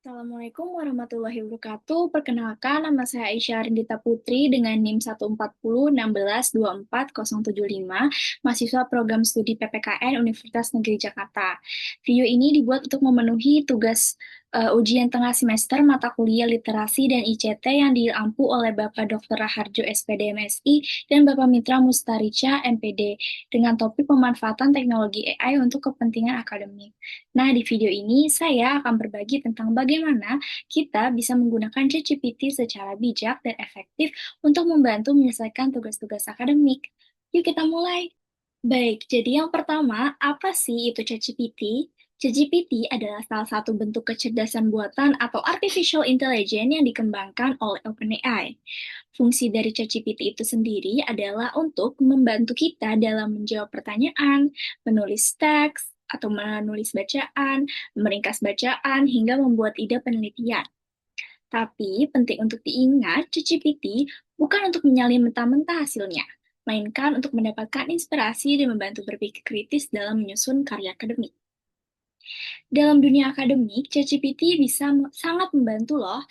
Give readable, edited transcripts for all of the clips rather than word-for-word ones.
Assalamualaikum warahmatullahi wabarakatuh. Perkenalkan, nama saya Aisyah Rindita Putri dengan NIM 14016240075, mahasiswa program studi PPKN Universitas Negeri Jakarta. Video ini dibuat untuk memenuhi tugas ujian tengah semester mata kuliah Literasi dan ICT yang diampu oleh Bapak Dr. Raharjo SPD MSI dan Bapak Mitra Mustarica MPD dengan topik pemanfaatan teknologi AI untuk kepentingan akademik. Nah, di video ini saya akan berbagi tentang bagaimana kita bisa menggunakan ChatGPT secara bijak dan efektif untuk membantu menyelesaikan tugas-tugas akademik. Yuk kita mulai. Baik, jadi yang pertama, apa sih itu ChatGPT? ChatGPT adalah salah satu bentuk kecerdasan buatan atau artificial intelligence yang dikembangkan oleh OpenAI. Fungsi dari ChatGPT itu sendiri adalah untuk membantu kita dalam menjawab pertanyaan, menulis teks, atau menulis bacaan, meringkas bacaan, hingga membuat ide penelitian. Tapi penting untuk diingat, ChatGPT bukan untuk menyalin mentah-mentah hasilnya, melainkan untuk mendapatkan inspirasi dan membantu berpikir kritis dalam menyusun karya akademik. Dalam dunia akademik, ChatGPT bisa sangat membantu loh.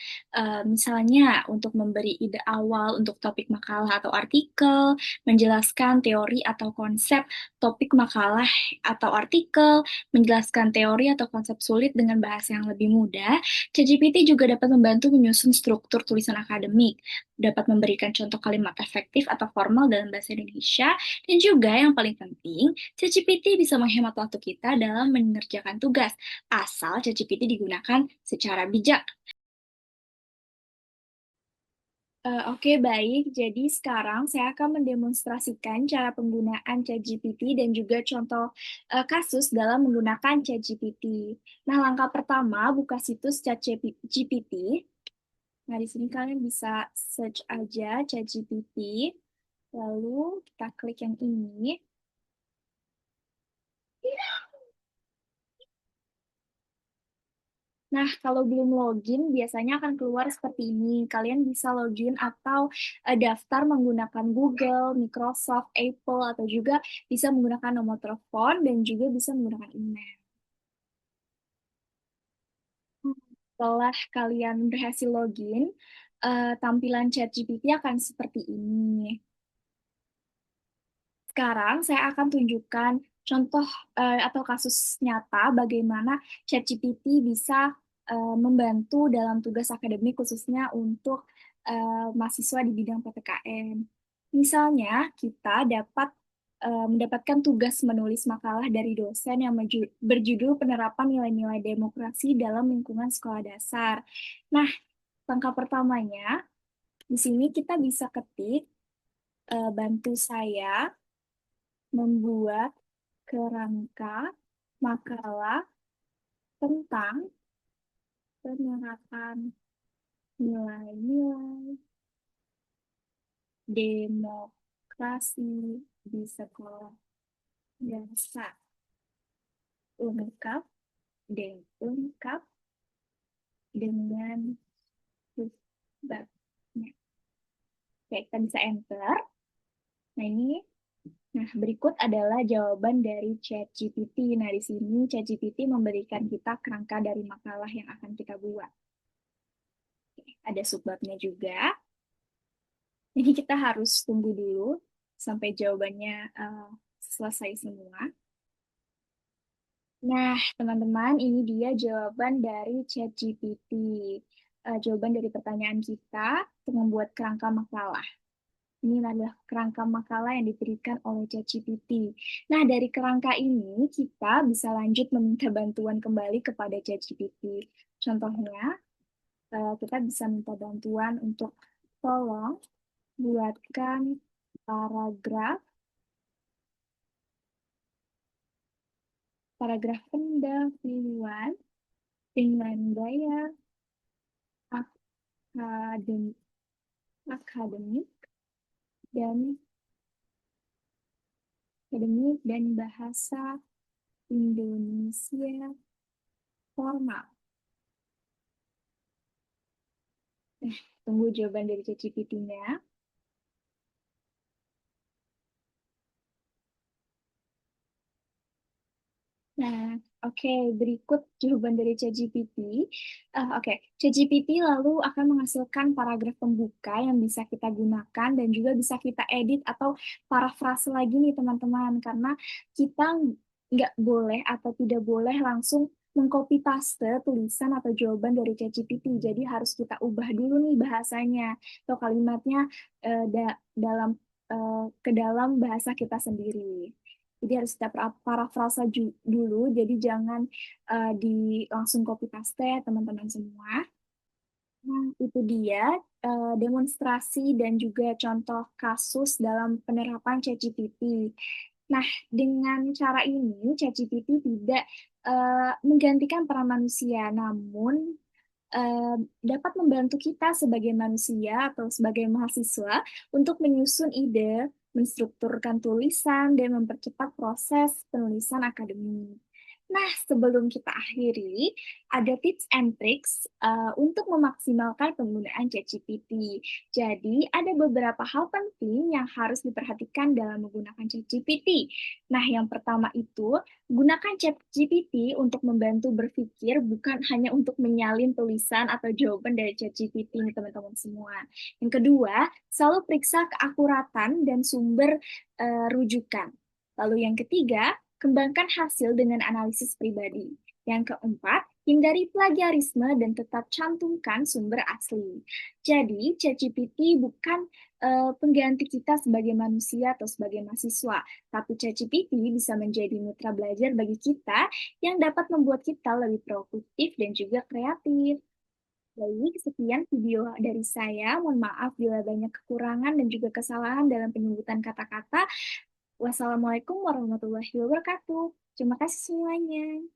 Misalnya untuk memberi ide awal untuk topik makalah atau artikel, menjelaskan teori atau konsep topik makalah atau artikel, menjelaskan teori atau konsep sulit dengan bahasa yang lebih mudah. ChatGPT juga dapat membantu menyusun struktur tulisan akademik, dapat memberikan contoh kalimat efektif atau formal dalam bahasa Indonesia, dan juga yang paling penting, ChatGPT bisa menghemat waktu kita dalam mengerjakan tugas, asal ChatGPT digunakan secara bijak. Oke, baik. Jadi sekarang saya akan mendemonstrasikan cara penggunaan ChatGPT dan juga contoh kasus dalam menggunakan ChatGPT. Nah, langkah pertama, buka situs ChatGPT. Nah, di sini kalian bisa search aja ChatGPT. Lalu kita klik yang ini. Nah, kalau belum login, biasanya akan keluar seperti ini. Kalian bisa login atau daftar menggunakan Google, Microsoft, Apple, atau juga bisa menggunakan nomor telepon dan juga bisa menggunakan email. Setelah kalian berhasil login, tampilan ChatGPT akan seperti ini. Sekarang saya akan tunjukkan contoh atau kasus nyata bagaimana ChatGPT bisa membantu dalam tugas akademik khususnya untuk mahasiswa di bidang PPKN. Misalnya, kita dapat mendapatkan tugas menulis makalah dari dosen yang berjudul Penerapan Nilai-Nilai Demokrasi dalam Lingkungan Sekolah Dasar. Nah, langkah pertamanya, di sini kita bisa ketik, bantu saya membuat kerangka makalah tentang penerapan nilai-nilai demokrasi di sekolah dasar. Lengkap dan lengkap dengan sebabnya. Oke, kita bisa enter. Nah, ini. Nah, berikut adalah jawaban dari ChatGPT. Nah, di sini ChatGPT memberikan kita kerangka dari makalah yang akan kita buat. Oke, ada subbabnya juga. Jadi kita harus tunggu dulu sampai jawabannya selesai semua. Nah, teman-teman, ini dia jawaban dari ChatGPT. Jawaban dari pertanyaan kita untuk membuat kerangka makalah. Ini adalah kerangka makalah yang diberikan oleh ChatGPT. Nah, dari kerangka ini kita bisa lanjut meminta bantuan kembali kepada ChatGPT. Contohnya, kita bisa minta bantuan untuk tolong buatkan paragraf paragraf pendahuluan dengan gaya akademik, akademik dan bahasa Indonesia formal. Tunggu jawaban dari ChatGPT-nya. Nah, Oke, berikut jawaban dari ChatGPT. Oke, ChatGPT lalu akan menghasilkan paragraf pembuka yang bisa kita gunakan dan juga bisa kita edit atau parafrase lagi nih teman-teman, karena kita nggak boleh atau tidak boleh langsung mengcopy paste tulisan atau jawaban dari ChatGPT. Jadi harus kita ubah dulu nih bahasanya atau kalimatnya dalam ke dalam bahasa kita sendiri. Jadi harus kita parafrasa dulu, jadi jangan di langsung copy paste ya teman-teman semua. Nah, itu dia demonstrasi dan juga contoh kasus dalam penerapan ChatGPT. Nah, dengan cara ini ChatGPT tidak menggantikan peran manusia, namun eh, dapat membantu kita sebagai manusia atau sebagai mahasiswa untuk menyusun ide, menstrukturkan tulisan, dan mempercepat proses penulisan akademik. Nah, sebelum kita akhiri, ada tips and tricks untuk memaksimalkan penggunaan ChatGPT. Jadi, ada beberapa hal penting yang harus diperhatikan dalam menggunakan ChatGPT. Nah, yang pertama itu, gunakan ChatGPT untuk membantu berpikir, bukan hanya untuk menyalin tulisan atau jawaban dari ChatGPT nih teman-teman semua. Yang kedua, selalu periksa keakuratan dan sumber rujukan. Lalu yang ketiga, kembangkan hasil dengan analisis pribadi. Yang keempat, hindari plagiarisme dan tetap cantumkan sumber asli. Jadi, ChatGPT bukan pengganti kita sebagai manusia atau sebagai mahasiswa, tapi ChatGPT bisa menjadi mitra belajar bagi kita yang dapat membuat kita lebih produktif dan juga kreatif. Baik, sekian video dari saya. Mohon maaf bila banyak kekurangan dan juga kesalahan dalam penyebutan kata-kata. Wassalamualaikum warahmatullahi wabarakatuh. Terima kasih semuanya.